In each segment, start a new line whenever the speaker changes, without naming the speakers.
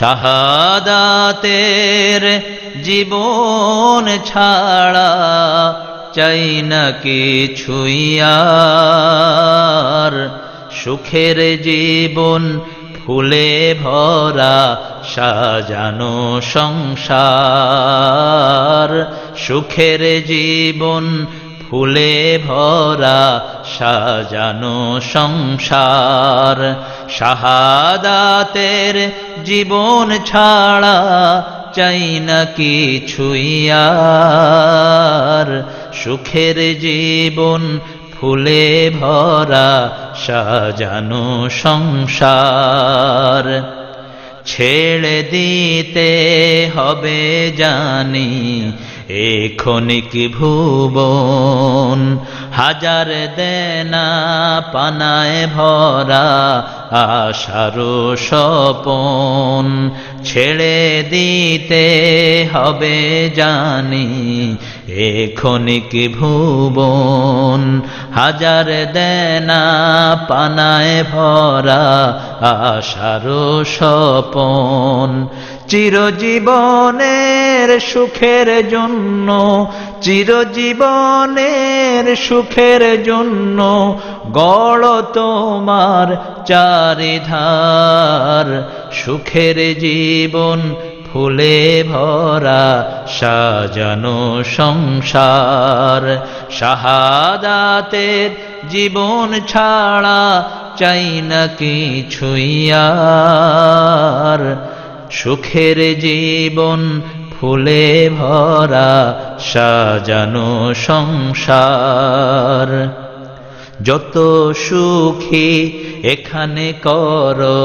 শাহাদাতের জীবন ছাড়া চাই না কিছুই আর, সুখের জীবন ফুলে ভরা সাজানো সংসার, সুখের জীবন ফুলে ভরা সাজানো সংসার। শাহাদাতের জীবন ছাড়া চাই না কিছুই আর, সুখের জীবন ফুলে ভরা সাজানো সংসার। ছেড়ে দিতে হবে জানি এ ক্ষণিক ভুবন, হাজার দেনা পানায় ভরা আশারো স্বপন। ছেড়ে দিতে হবে জানি এ ক্ষণিক ভুবন, হাজার দেনা পানায় ভরা আশারো স্বপন। চিরজীবনের সুখের জন্য, চিরজীবনের সুখের জন্য গড় তোমার চারিধার, সুখের জীবন ফুলে ভরা সাজানো সংসার। শাহাদাতের জীবন ছাড়া চাই না কিছুই আর, সুখের জীবন ফুলে ভরা সাজানো সংসার। যত সুখী এখানে করো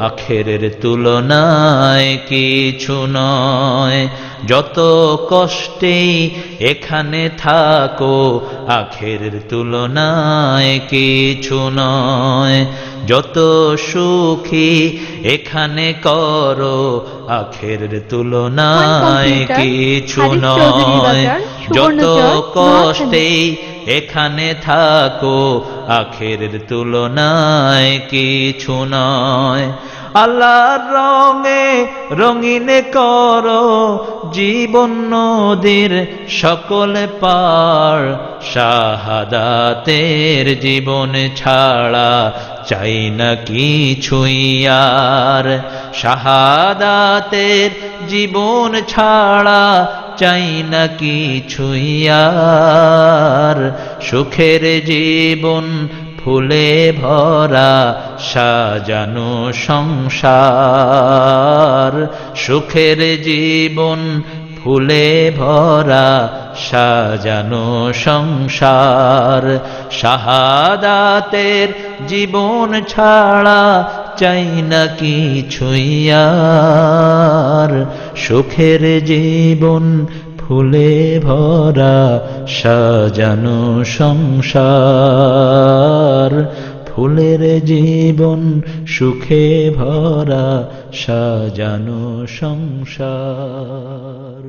আখেরের তুলনায় কিছু নয়, যত কষ্টেই এখানে থাকো আখেরের তুলনায় কিছু নয়। যত সুখী এখানে করো আখেরের তুলনায় কিছু নয়, যত কষ্টেই এখানে থাকো আখেরের তুলনায় কিছু নয়। আল্লাহর রঙে রঙিন করো জীবন নদীর সকল পার, শাহাদাতের জীবন ছাড়া চাই না কিছুই আর, শাহাদাতের জীবন ছাড়া চাই না কিছুই আর, সুখের জীবন ফুলে ভরা সাজানো সংসার, সুখের জীবন ফুলে ভরা সাজানো সংসার। শাহাদাতের জীবন ছাড়া চাই না কিছুই আর, সুখের জীবন ফুলে ভরা সাজানো সংসার, ফুলের জীবন সুখে ভরা সাজানো সংসার।